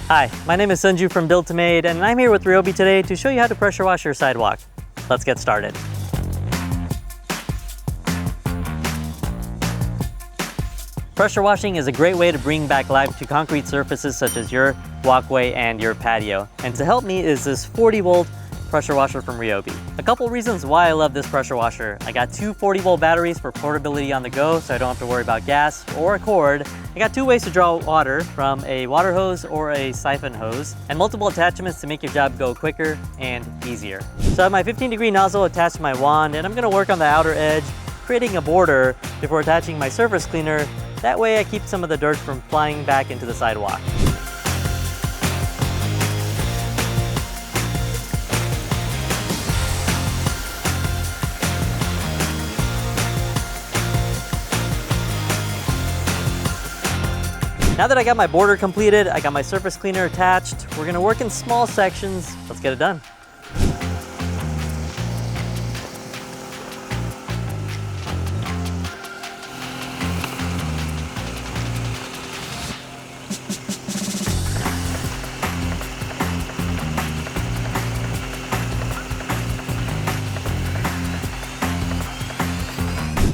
Hi, my name is Sanju from Build to Made, and I'm here with Ryobi today to show you how to pressure wash your sidewalk. Let's get started. Pressure washing is a great way to bring back life to concrete surfaces such as your walkway and your patio. And to help me is this 40-volt pressure washer from Ryobi. A couple reasons why I love this pressure washer. I got two 40-volt batteries for portability on the go, so I don't have to worry about gas or a cord. I got two ways to draw water from a water hose or a siphon hose, and multiple attachments to make your job go quicker and easier. So I have my 15-degree nozzle attached to my wand, and I'm gonna work on the outer edge, creating a border before attaching my surface cleaner. That way I keep some of the dirt from flying back into the sidewalk. Now that I got my border completed, I got my surface cleaner attached, we're gonna work in small sections. Let's get it done.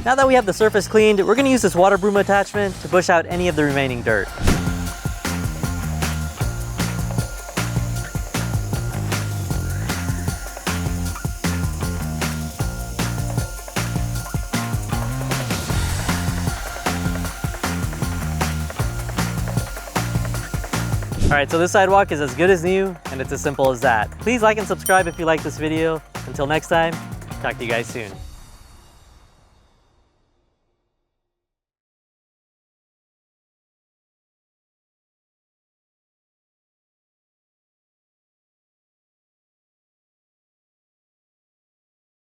Now that we have the surface cleaned, we're gonna use this water broom attachment to push out any of the remaining dirt. All right, so this sidewalk is as good as new, and it's as simple as that. Please like and subscribe if you like this video. Until next time, talk to you guys soon.